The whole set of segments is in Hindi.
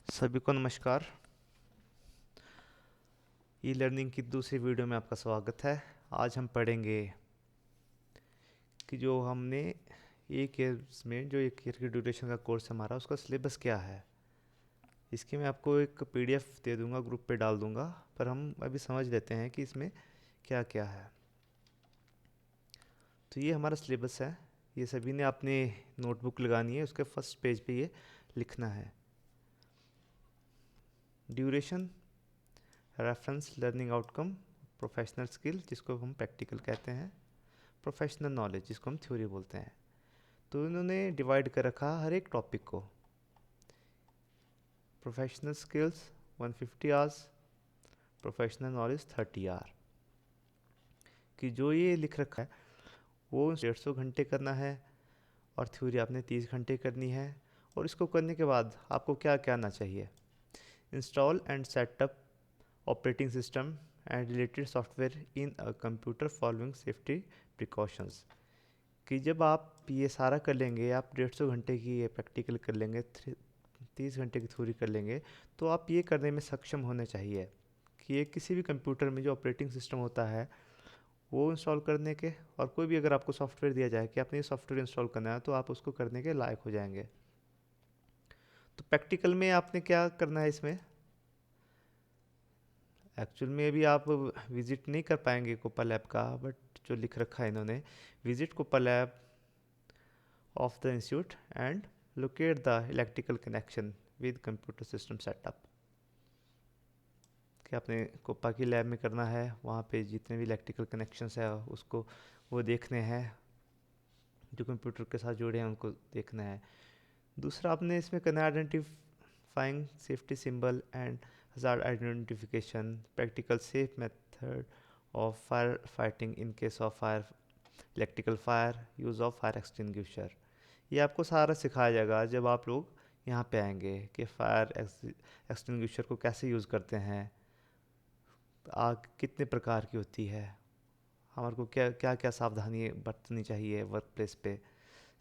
सभी को नमस्कार। ई लर्निंग की दूसरी वीडियो में आपका स्वागत है। आज हम पढ़ेंगे कि जो हमने एक ईयर में, जो एक ईयर की ड्यूरेशन का कोर्स हमारा, उसका सिलेबस क्या है। इसकी मैं आपको एक पीडीएफ दे दूंगा, ग्रुप पे डाल दूंगा, पर हम अभी समझ लेते हैं कि इसमें क्या क्या है। तो ये हमारा सिलेबस है। ये सभी ने अपने नोटबुक लगानी है, उसके फर्स्ट पेज पे ये लिखना है। Duration, reference, learning outcome, professional skill जिसको हम प्रैक्टिकल कहते हैं, प्रोफेशनल नॉलेज जिसको हम थ्योरी बोलते हैं। तो इन्होंने डिवाइड कर रखा हर एक टॉपिक को। Professional skills 150 hours, professional knowledge 30 hour. कि जो ये लिख रखा है वो 150 घंटे करना है, और थ्योरी आपने 30 घंटे करनी है। और इसको करने के बाद आपको क्या क्या आना चाहिए? Install and setup operating system and related software in a computer following safety precautions. कि जब आप ये सारा कर लेंगे, आप 150 घंटे की ये प्रैक्टिकल कर लेंगे, 30 घंटे की थ्योरी कर लेंगे, तो आप ये करने में सक्षम होने चाहिए कि ये किसी भी कंप्यूटर में जो ऑपरेटिंग सिस्टम होता है वो इंस्टॉल करने के, और कोई भी अगर आपको सॉफ्टवेयर दिया जाए कि आपने ये सॉफ्टवेयर इंस्टॉल करना है, तो आप उसको करने के लायक हो जाएंगे। तो प्रैक्टिकल में आपने क्या करना है इसमें? एक्चुअल में अभी आप विजिट नहीं कर पाएंगे कोपा लैब का, बट जो लिख रखा है इन्होंने, visit COPA lab of the institute and locate the electrical connection with computer system setup। कि आपने कोपा की लैब में करना है, वहाँ पे जितने भी इलेक्ट्रिकल कनेक्शंस है उसको वो देखने हैं, जो कंप्यूटर के साथ जुड़े हैं उनको देखना है। दूसरा आपने इसमें करना है identifying safety symbol and hazard identification, practical safe method of fire fighting in case of fire, electrical fire, use of fire extinguisher. ये आपको सारा सिखाया जाएगा जब आप लोग यहाँ पे आएंगे कि फायर एक्सटिंग्विशर को कैसे यूज़ करते हैं, आग कितने प्रकार की होती है, हमारे को क्या क्या क्या सावधानी बरतनी चाहिए वर्क प्लेस पे।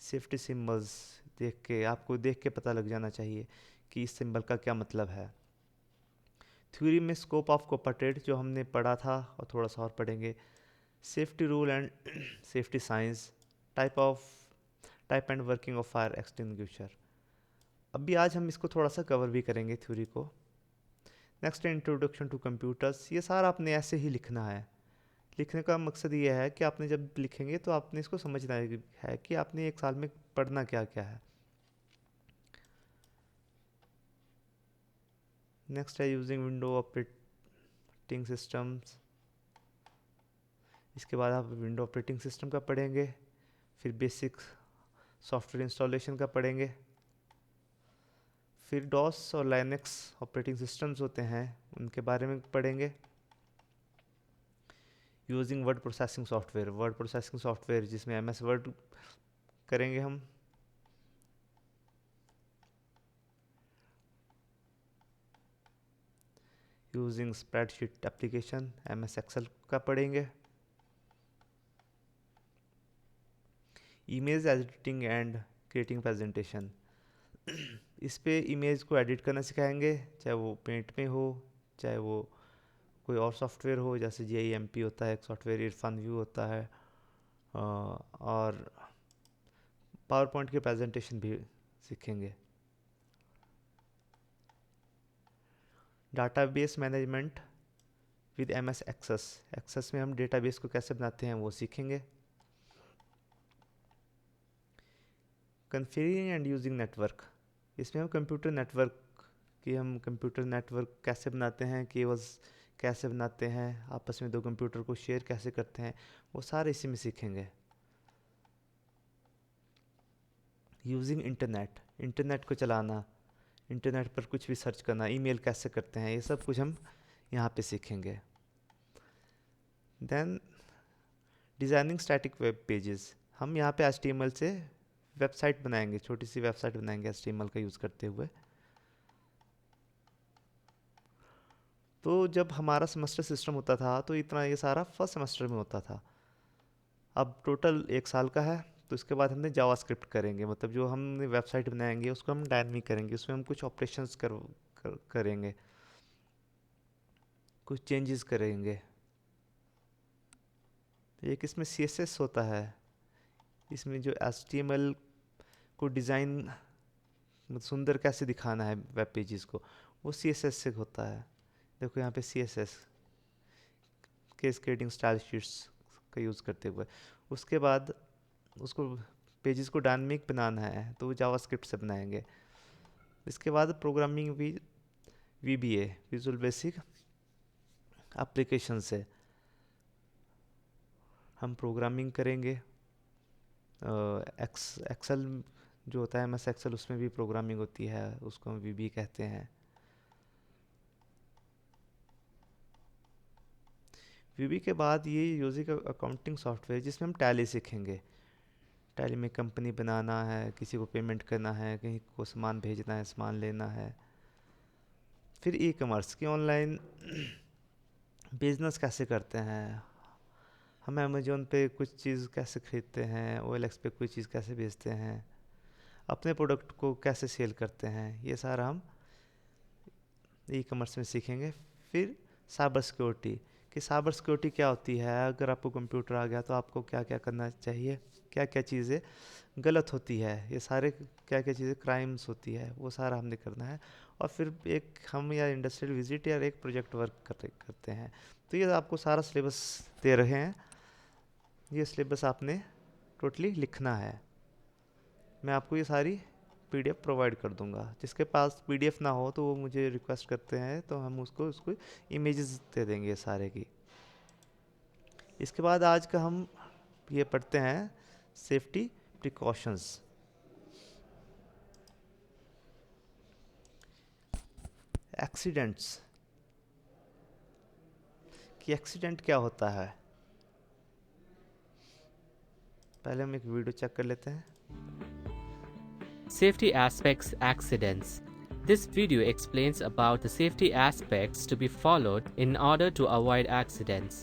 सेफ्टी सिंबल्स देख के, आपको देख के पता लग जाना चाहिए कि इस सिंबल का क्या मतलब है। थ्योरी में स्कोप ऑफ कोपा ट्रेड जो हमने पढ़ा था और थोड़ा सा और पढ़ेंगे। Safety rule and safety science, type and working of fire extinguisher. अभी आज हम इसको थोड़ा सा कवर भी करेंगे थ्योरी को। नेक्स्ट है इंट्रोडक्शन टू कंप्यूटर्स। ये सारा आपने ऐसे ही लिखना है। लिखने का मकसद ये है कि आपने जब लिखेंगे तो आपने इसको समझना है कि आपने एक साल में पढ़ना क्या क्या है। नेक्स्ट है यूजिंग विंडो ऑपरेटिंग सिस्टम्स। इसके बाद आप विंडो ऑपरेटिंग सिस्टम का पढ़ेंगे, फिर बेसिक सॉफ्टवेयर इंस्टॉलेशन का पढ़ेंगे, फिर डॉस और लाइनक्स ऑपरेटिंग सिस्टम्स होते हैं उनके बारे में पढ़ेंगे। यूजिंग वर्ड प्रोसेसिंग सॉफ्टवेयर जिसमें एम एस वर्ड करेंगे हम। Using spreadsheet application, M S Excel का पढ़ेंगे। Image editing and creating presentation, इस पे इमेज को एडिट करना सिखाएंगे, चाहे वो पेंट में हो, चाहे वो कोई और सॉफ्टवेयर हो, जैसे GIMP होता है एक सॉफ्टवेयर, इरफान व्यू होता है, और पावर पॉइंट की प्रेजेंटेशन भी सीखेंगे। Database management with MS Access, Access में हम डेटाबेस को कैसे बनाते हैं वो सीखेंगे। कन्फिगरिंग एंड यूजिंग नेटवर्क, इसमें हम कंप्यूटर नेटवर्क कैसे बनाते हैं, केबल्स कैसे बनाते हैं, आपस में दो कंप्यूटर को शेयर कैसे करते हैं, वो सारे इसी में सीखेंगे। यूजिंग इंटरनेट, इंटरनेट को चलाना, इंटरनेट पर कुछ भी सर्च करना, ईमेल कैसे करते हैं, ये सब कुछ हम यहाँ पे सीखेंगे। Then designing static web pages, हम यहाँ पे HTML से वेबसाइट बनाएंगे, छोटी सी वेबसाइट बनाएंगे HTML का यूज़ करते हुए। तो जब हमारा सेमेस्टर सिस्टम होता था तो इतना ये सारा फर्स्ट सेमेस्टर में होता था। अब टोटल एक साल का है, तो इसके बाद हमने जावास्क्रिप्ट करेंगे, मतलब जो हमने वेबसाइट बनाएंगे उसको हम डायनामिक करेंगे, उसमें हम कुछ ऑपरेशंस करेंगे, कुछ चेंजेस करेंगे। एक इसमें CSS होता है, इसमें जो HTML को डिज़ाइन सुंदर कैसे दिखाना है वेब पेजेस को, वो CSS से होता है। देखो यहाँ पे CSS कैस्केडिंग स्टाइल शीट्स का यूज़ करते हुए, उसके बाद उसको पेजेस को डायनामिक बनाना है तो वो जावास्क्रिप्ट से बनाएंगे। इसके बाद प्रोग्रामिंग भी VBA विजुअल बेसिक एप्लीकेशन से हम प्रोग्रामिंग करेंगे। एक्सेल जो होता है MS एक्सेल, उसमें भी प्रोग्रामिंग होती है, उसको हम VBA कहते हैं। VBA के बाद ये यूजिंग अकाउंटिंग सॉफ्टवेयर जिसमें हम टैली सीखेंगे। टैली में कंपनी बनाना है, किसी को पेमेंट करना है, कहीं को सामान भेजना है, सामान लेना है। फिर E-कॉमर्स की ऑनलाइन बिजनेस कैसे करते हैं, हम अमेजोन पे कुछ चीज़ कैसे खरीदते हैं, OLX पे कोई चीज़ कैसे बेचते हैं, अपने प्रोडक्ट को कैसे सेल करते हैं, ये सारा हम E-कॉमर्स में सीखेंगे। फिर साइबर सिक्योरिटी, कि साइबर सिक्योरिटी क्या होती है, अगर आपको कंप्यूटर आ गया तो आपको क्या क्या करना चाहिए, क्या क्या चीज़ें गलत होती है, ये सारे क्या क्या चीज़ें क्राइम्स होती है, वो सारा हमने करना है। और फिर एक हम या इंडस्ट्रियल विजिट या एक प्रोजेक्ट वर्क करते हैं। तो ये आपको सारा सिलेबस दे रहे हैं, ये सिलेबस आपने टोटली लिखना है। मैं आपको ये सारी PDF प्रोवाइड कर दूंगा। जिसके पास PDF ना हो तो वो मुझे रिक्वेस्ट करते हैं, तो हम उसको इमेजेस दे देंगे सारे की। इसके बाद आज का हम ये पढ़ते हैं सेफ्टी प्रिकॉशंस। एक्सीडेंट्स, कि एक्सीडेंट क्या होता है। पहले हम एक वीडियो चेक कर लेते हैं। Safety aspects accidents. This video explains about the safety aspects to be followed in order to avoid accidents.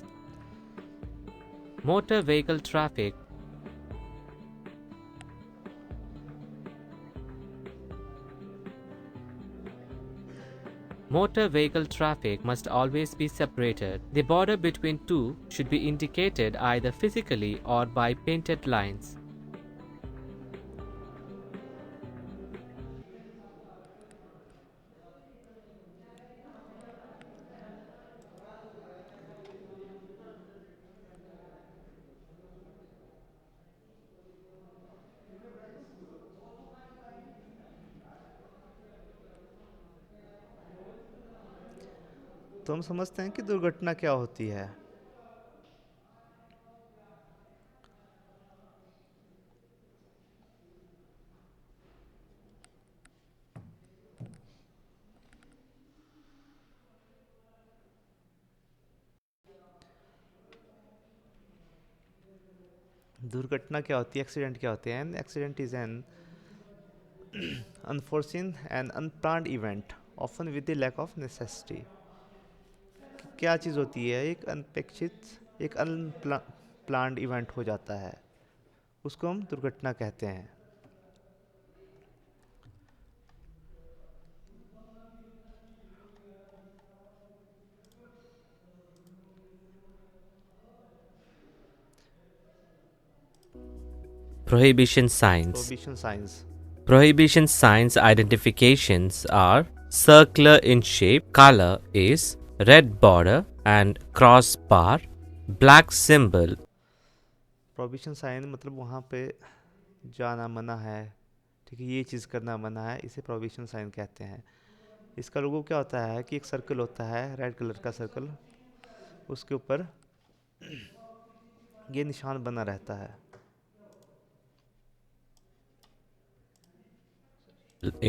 Motor vehicle traffic. Motor vehicle traffic must always be separated. The border between two should be indicated either physically or by painted lines. तो हम समझते हैं कि दुर्घटना क्या होती है। दुर्घटना क्या होती है, एक्सीडेंट क्या होते हैं। Accident is an unforeseen and unplanned event often with the lack of necessity. क्या चीज़ होती है, एक अनपेक्षित, एक अनप्लान्ड इवेंट हो जाता है, उसको हम दुर्घटना कहते हैं। Prohibition signs. Prohibition science, Prohibition signs identifications are circular in shape, color is red border and cross bar, black symbol. Prohibition sign मतलब वहाँ पे जाना मना है, ठीक है, ये चीज़ करना मना है, इसे प्रोहिबिशन साइन कहते हैं। इसका लोगो क्या होता है कि एक सर्कल होता है, रेड कलर का सर्कल, उसके ऊपर ये निशान बना रहता है।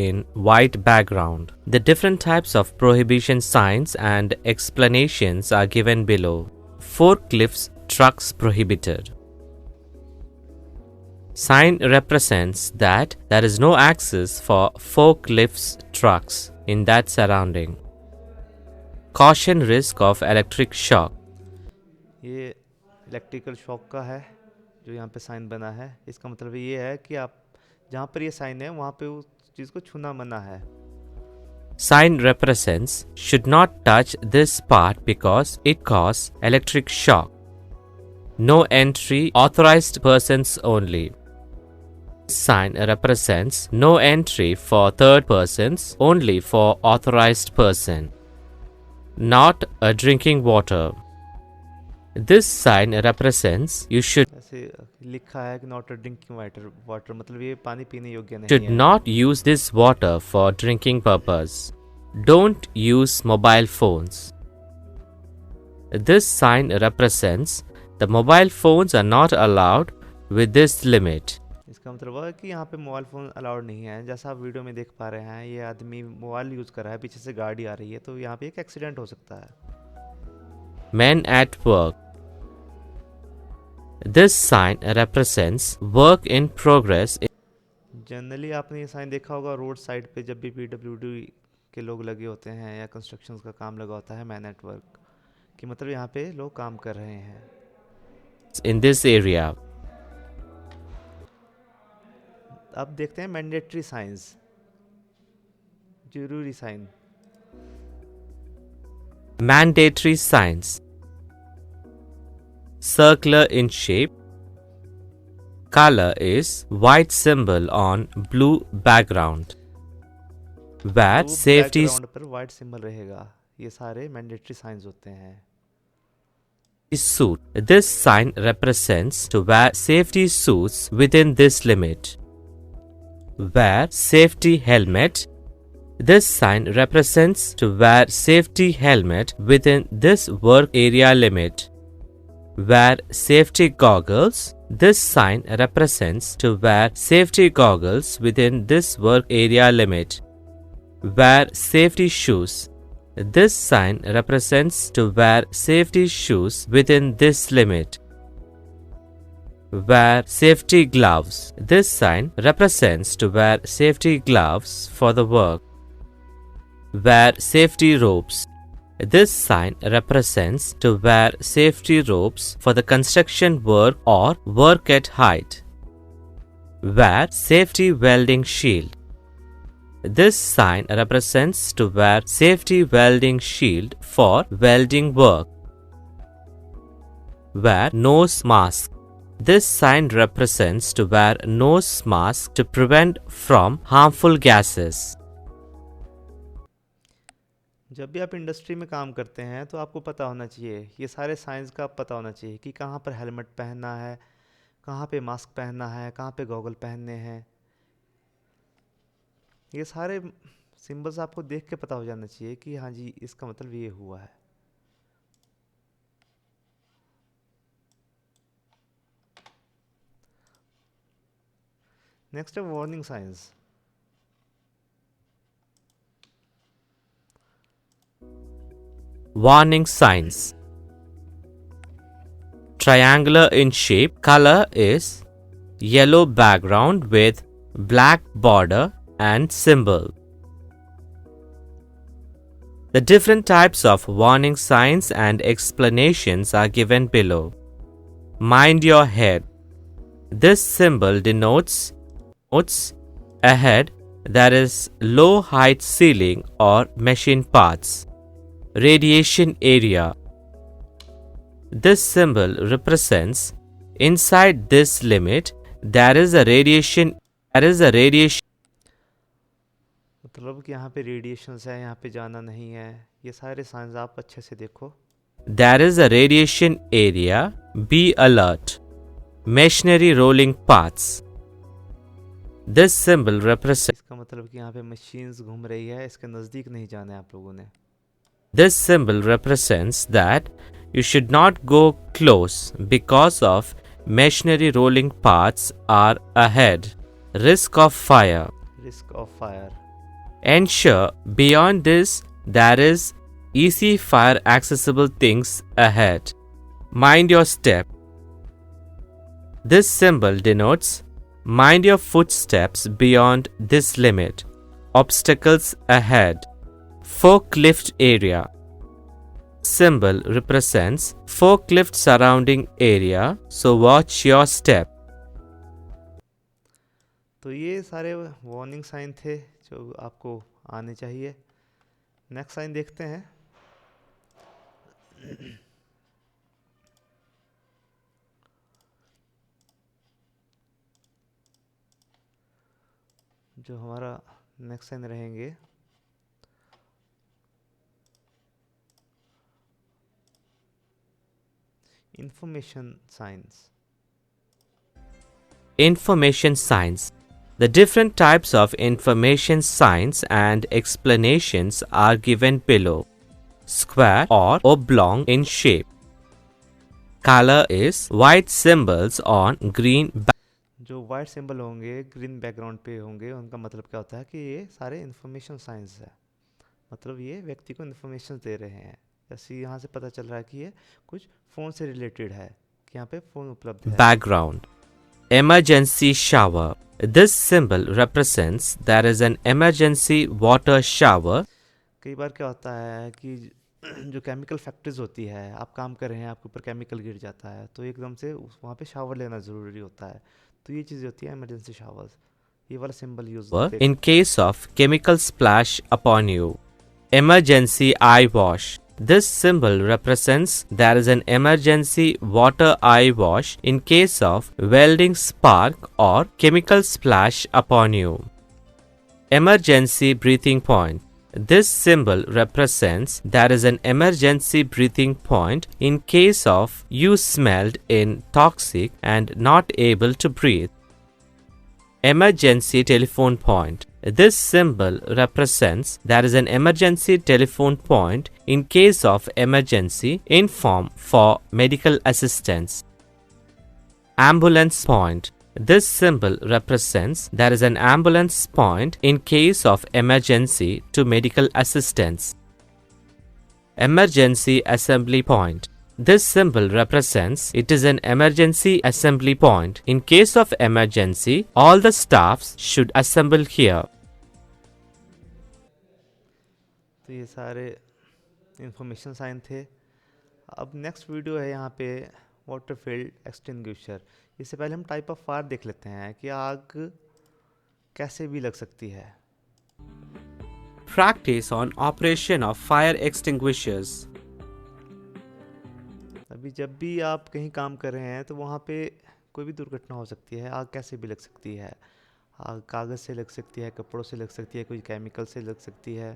In white background. The different types of prohibition signs and explanations are given below. Forklifts trucks prohibited. Sign represents that there is no access for forklifts trucks in that surrounding. Caution risk of electric shock. ये इलेक्ट्रिकल शॉक का है जो यहाँ पे साइन बना है। इसका मतलब ये है कि आप जहाँ पर ये साइन है वहाँ पे उस चीज़ को छूना मना है। sign represents should not touch this part because it causes electric shock. No entry, authorized persons only. Sign represents no entry for third persons, only for authorized person. Not a drinking water. This sign represents you should ऐसे लिखा है कि नॉट अ ड्रिंकिंग वाटर मतलब ये पानी पीने योग्य नहीं should है। not use this water for drinking purpose. Don't use mobile phones. This sign represents the mobile phones are not allowed with this limit. इसका मतलब है कि यहाँ पे मोबाइल फ़ोन अलाउड नहीं है। जैसा आप वीडियो में देख पा रहे हैं, ये आदमी मोबाइल यूज़ कर रहा है, पीछे से गाड़ी आ रही है, तो यहाँ पे एक एक्सीडेंट हो सकता है। Men at work. This sign represents work in progress. Generally आपने ये साइन देखा होगा रोड साइड पे, जब भी पीडब्ल्यूडी के लोग लगे होते हैं या कंस्ट्रक्शन का काम लगा होता है, मैन एट वर्क कि मतलब यहाँ पे लोग काम कर रहे हैं। In this area. अब देखते हैं मैंडेटरी साइंस, जरूरी sign. Mandatory signs. Circular in shape. Color is white symbol on blue background. Where तो safety बैकग्राउंड पर वाइट सिंबल रहेगा। ये सारे मैंडेटरी साइंस होते हैं। suit. This sign represents to wear safety suits within this limit. Wear safety helmet. This sign represents to wear safety helmet within this work area limit. Wear safety goggles. This sign represents to wear safety goggles within this work area limit. Wear safety shoes. This sign represents to wear safety shoes within this limit. Wear safety gloves. This sign represents to wear safety gloves for the work. Wear safety ropes. This sign represents to wear safety ropes for the construction work or work at height. Wear safety welding shield. This sign represents to wear safety welding shield for welding work. Wear nose mask. This sign represents to wear nose mask to prevent from harmful gases. जब भी आप इंडस्ट्री में काम करते हैं तो आपको पता होना चाहिए, ये सारे साइंस का पता होना चाहिए कि कहाँ पर हेलमेट पहनना है, कहाँ पे मास्क पहनना है, कहाँ पे गॉगल पहनने हैं। ये सारे सिंबल्स आपको देख के पता हो जाना चाहिए कि हाँ जी इसका मतलब ये हुआ है। नेक्स्ट है warning science. Warning signs. Triangular in shape. Color is yellow background with black border and symbol. The different types of warning signs and explanations are given below. Mind your head. This symbol denotes ahead there is low height ceiling or machine parts. Radiation area. This symbol represents inside this limit there is a radiation मतलब कि यहाँ पे रेडिएशंस है, यहाँ पे जाना नहीं है। ये सारे साइंस आप अच्छे से देखो। There is a radiation area. Be alert. Machinery rolling parts. This symbol represents इसका मतलब कि यहाँ पे मशीन्स घूम रही है, इसके नज़दीक नहीं जाना है आप लोगों ने। This symbol represents that you should not go close because of machinery rolling parts are ahead. Risk of fire. Risk of fire. Ensure beyond this there is easy fire accessible things ahead. Mind your step. This symbol denotes mind your footsteps beyond this limit. Obstacles ahead. Forklift area. Symbol represents forklift surrounding area, so watch your step. तो ये सारे वार्निंग साइन थे जो आपको आने चाहिए। नेक्स्ट साइन देखते हैं। जो हमारा नेक्स्ट साइन रहेंगे, information science. Information signs. The different types of information signs and explanations are given below. Square or oblong in shape. Color is white symbols on green जो वाइट सिंबल होंगे ग्रीन बैकग्राउंड पे होंगे, उनका मतलब क्या होता है कि ये सारे इंफॉर्मेशन साइंस है, मतलब ये व्यक्ति को इन्फॉर्मेशन दे रहे हैं। जैसे यहाँ से पता चल रहा है कि ये कुछ फ़ोन से रिलेटेड है, कि यहाँ पे फ़ोन उपलब्ध है। background. Emergency shower. This symbol represents there is an emergency water shower. कई बार क्या होता है कि जो केमिकल फैक्ट्रीज होती है, आप काम कर रहे हैं, आपके ऊपर केमिकल गिर जाता है, तो एकदम से वहाँ पे शावर लेना ज़रूरी होता है, तो ये चीज़ होती है इमरजेंसी शावर्स। ये वाला symbol use In case of chemical splash upon you. Emergency eye wash. This symbol represents there is an emergency water eye wash in case of welding spark or chemical splash upon you. Emergency breathing point. This symbol represents there is an emergency breathing point in case of you smelled in toxic and not able to breathe. Emergency telephone point. This symbol represents there is an emergency telephone point in case of emergency. Inform for medical assistance. Ambulance point. This symbol represents there is an ambulance point in case of emergency to medical assistance. Emergency assembly point. This symbol represents it is an emergency assembly point. In case of emergency, all the staffs should assemble here. तो ये सारे इंफॉर्मेशन साइन थे। अब नेक्स्ट वीडियो है यहाँ पे वाटर फील्ड एक्सटिंग्विशर। इससे पहले हम टाइप ऑफ फायर देख लेते हैं कि आग कैसे भी लग सकती है। Practice on operation of fire extinguishers. अभी जब भी आप कहीं काम कर रहे हैं तो वहाँ पे कोई भी दुर्घटना हो सकती है, आग कैसे भी लग सकती है। आग कागज़ से लग सकती है, कपड़ों से लग सकती है, कोई केमिकल से लग सकती है,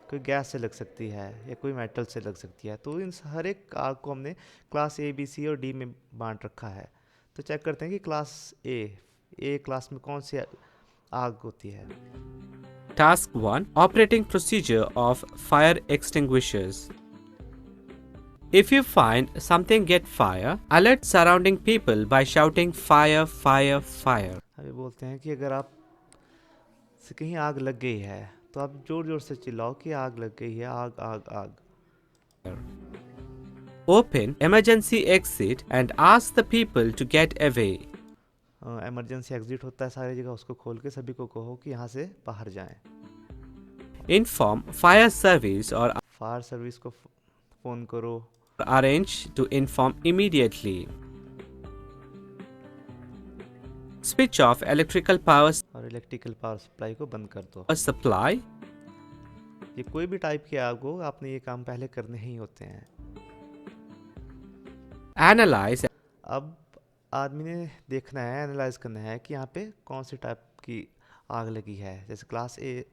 कोई गैस से लग सकती है, या कोई मेटल से लग सकती है। तो इन हर एक आग को हमने क्लास ए, बी, सी और डी में बांट रखा है। तो चेक करते हैं कि क्लास ए क्लास में कौन सी आग होती है। Task 1. Operating procedure of fire extinguishers. If you find something get fire, alert surrounding people by shouting fire, fire, fire. अभी बोलते हैं कि अगर आप से कहीं आग लग गई है तो आप जोर जोर से चिल्लाओ कि आग लग गई है, आग आग आग। Open emergency exit and ask the people to get away. Emergency exit होता है सारी जगह, उसको खोल के सभी को कहो कि यहाँ से बाहर जाएं। Inform fire service or fire service को फ़ोन करो। arrange to inform immediately. Switch off electrical power और इलेक्ट्रिकल पावर सप्लाई को बंद कर दो। supply. ये कोई भी टाइप की आग हो, आपने ये काम पहले करने ही होते हैं। Analyze अब आदमी ने देखना है, एनालाइज करना है कि यहाँ पे कौन सी टाइप की आग लगी है। जैसे क्लास ए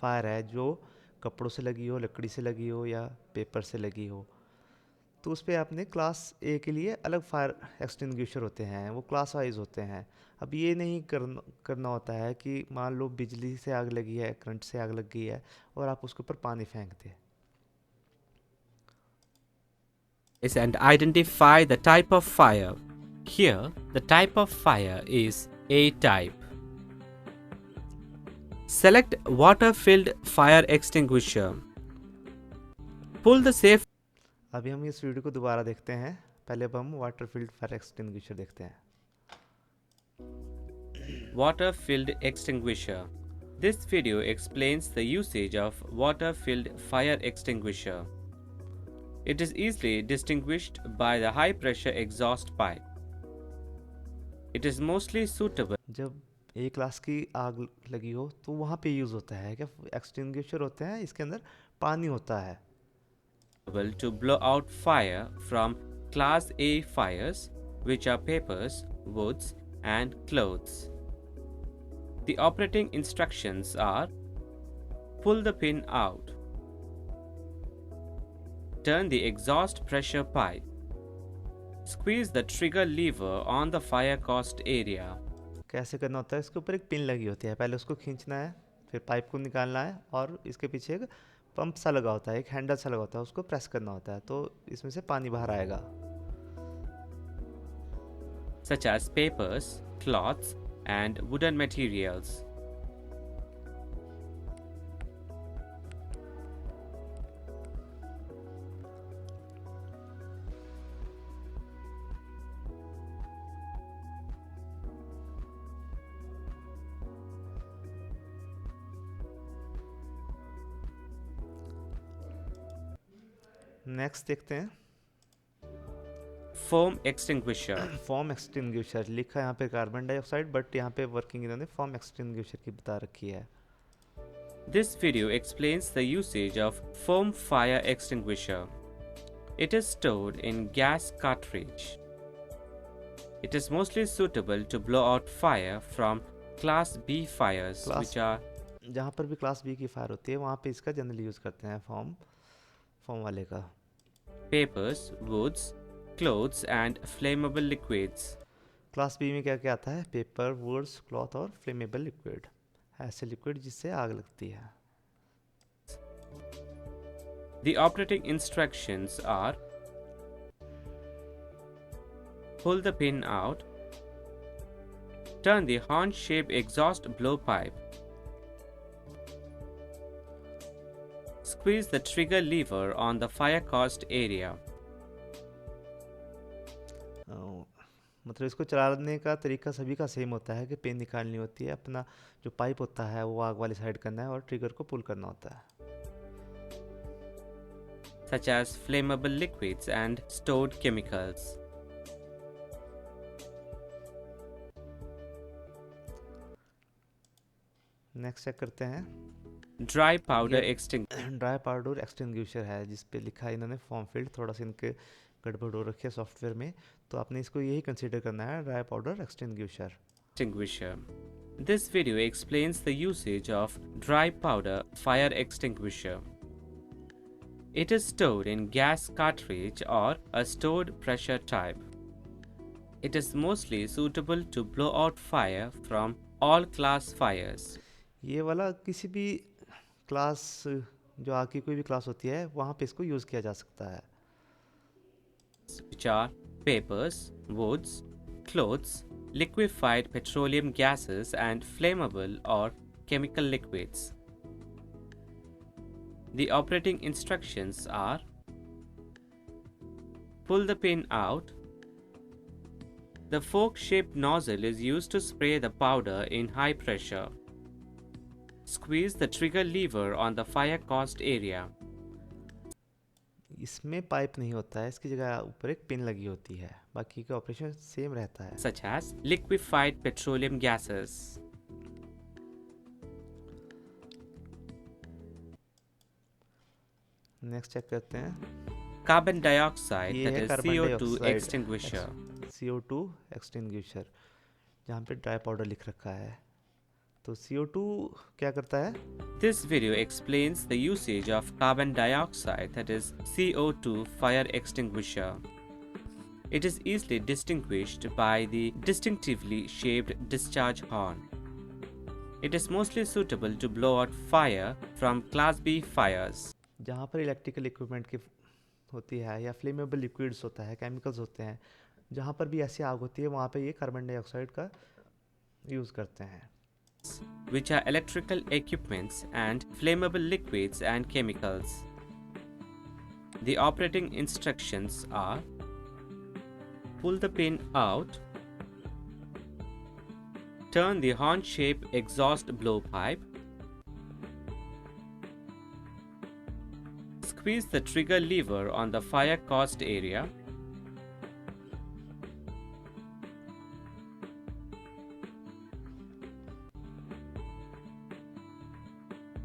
फायर है जो कपड़ों से लगी हो, लकड़ी से लगी हो या पेपर से लगी हो, तो उस पर आपने क्लास ए के लिए अलग फायर एक्सटिंग्विशर होते हैं, वो क्लास वाइज होते हैं। अब ये नहीं करना होता है कि मान लो बिजली से आग लगी है, करंट से आग लग गई है और आप उसके ऊपर पानी फेंक दें। and identify the type of fire. Here, the type of fire is A type. Select water-filled fire extinguisher. Pull the safe. अभी हम इस वीडियो को दोबारा देखते हैं। पहले अब हम वाटर फील्ड फायर एक्सटिंग्विशर देखते हैं। Water-filled extinguisher. This video explains the usage of water-filled fire extinguisher. It is easily distinguished by the high-pressure exhaust pipe. It is mostly suitable. जब एक क्लास की आग लगी हो तो वहाँ पे यूज़ होता है क्या? एक्सटिंग्विशर होते हैं, इसके अंदर पानी होता है। To blow out fire from Class A fires, which are papers, woods, and clothes. The operating instructions are: pull the pin out, turn the exhaust pressure pipe, squeeze the trigger lever on the fire caused area. कैसे करना होता है? इसके ऊपर एक पिन लगी होती है, पहले उसको खींचना है, फिर पाइप को निकालना है, और इसके पीछे एक पंप सा लगा होता है, एक हैंडल सा लगा होता है, उसको प्रेस करना होता है, तो इसमें से पानी बाहर आएगा। Such as papers, cloths, and wooden materials. Next देखते हैं। Foam extinguisher. फॉर्म एक्सटिंग्विशर लिखा है यहाँ पे कार्बन डाइऑक्साइड, बट यहाँ पे वर्किंग इन्होंने फॉर्म एक्सटिंग्विशर की बता रखी है। This video explains the usage of foam fire extinguisher. It is stored in gas cartridge. It is mostly suitable to blow out fire from Class B fires, which are जहाँ पर भी क्लास बी की फायर होती है वहाँ पे इसका जनरली यूज़ करते हैं फॉर्म वाले का। papers, woods, clothes, and flammable liquids. Class B में क्या क्या आता है? पेपर, वुड्स, क्लॉथ और फ्लेमेबल लिक्विड, ऐसे लिक्विड जिससे आग लगती है। The operating instructions are: pull the pin out, turn the horn-shaped exhaust blowpipe, squeeze the trigger lever on the fire-caused area. मतलब इसको चलाने का तरीका सभी का सेम होता है कि पिन निकालनी होती है, अपना जो पाइप होता है वो आग वाली साइड करना है और ट्रिगर को पुल करना होता है। Such as flammable liquids and stored chemicals. Next check करते हैं। Dry powder extinguisher. Dry powder extinguisher है, जिस पे लिखा है इन्होंने फॉर्म फील्ड, थोड़ा सा इनके गड़बड़ हो रखी है सॉफ्टवेयर में, तो आपने इसको यही कंसीडर करना है, dry powder extinguisher. This video explains the usage of dry powder fire extinguisher. It is stored in gas cartridge or a stored pressure type. It is mostly suitable to blow out fire from all class fires. ये वाला किसी भी क्लास, जो आग की कोई भी क्लास होती है वहाँ पे इसको यूज़ किया जा सकता है। Which are papers, woods, clothes, liquefied petroleum gases, and flammable or chemical liquids. The operating instructions are: pull the pin out. The fork-shaped nozzle is used to spray the powder in high pressure. Squeeze the trigger lever on the fire-caused area. इसमें पाइप नहीं होता है, इसकी जगह ऊपर एक पिन लगी होती है, बाकी का ऑपरेशन सेम रहता है। Such as liquefied petroleum gases. Next check करते हैं। Carbon dioxide, ये that है is carbon CO2 dioxide extinguisher. CO2 extinguisher, जहाँ पे ड्राई पाउडर लिख रखा है। तो CO2 क्या करता है? This video explains the usage of carbon dioxide, that is CO2 fire extinguisher. It is easily distinguished by the distinctively shaped discharge horn. It is mostly suitable to blow out fire from Class B fires. जहाँ पर इलेक्ट्रिकल इक्विपमेंट की होती है या फ्लेमेबल लिक्विड्स होता है, केमिकल्स होते हैं, जहाँ पर भी ऐसी आग होती है वहाँ पे ये कार्बन डाइऑक्साइड का यूज़ करते हैं। Which are electrical equipments and flammable liquids and chemicals. The operating instructions are: pull the pin out, turn the horn-shaped exhaust blowpipe, squeeze the trigger lever on the fire-caused area,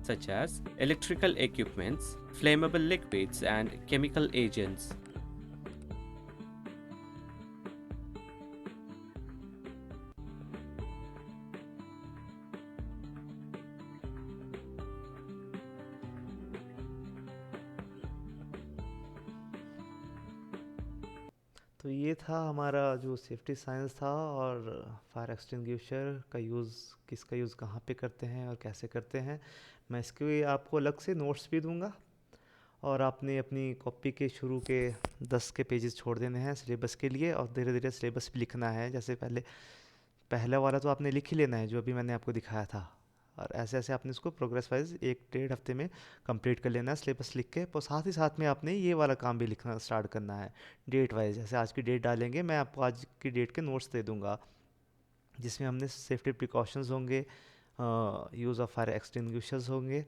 such as electrical equipments, flammable liquids, and chemical agents. तो ये था हमारा जो सेफ्टी साइंस था, और फायर एक्सटिंग्विशर का यूज़, किसका यूज़ कहाँ पे करते हैं और कैसे करते हैं। मैं इसके आपको अलग से नोट्स भी दूंगा, और आपने अपनी कॉपी के शुरू के 10 के पेजेस छोड़ देने हैं सिलेबस के लिए, और धीरे धीरे सिलेबस भी लिखना है। जैसे पहला वाला तो आपने लिख ही लेना है जो अभी मैंने आपको दिखाया था, और ऐसे ऐसे आपने इसको प्रोग्रेस वाइज 1-1.5 हफ्ते में कंप्लीट कर लेना है सिलेबस लिख के। और साथ ही साथ में आपने ये वाला काम भी लिखना स्टार्ट करना है डेट वाइज। जैसे आज की डेट डालेंगे, मैं आपको आज की डेट के नोट्स दे दूंगा, जिसमें हमने सेफ्टी प्रिकॉशंस होंगे, यूज़ ऑफ फायर एक्सटिंग्विशर्स होंगे।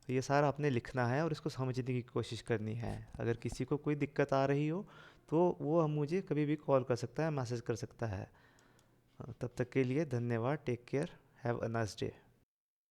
ये सारा आपने लिखना है और इसको समझने की कोशिश करनी है। अगर किसी को कोई दिक्कत आ रही हो तो वो हम मुझे कभी भी कॉल कर सकता है, मैसेज कर सकता है। तब तक के लिए धन्यवाद। Take care. Have a nice day.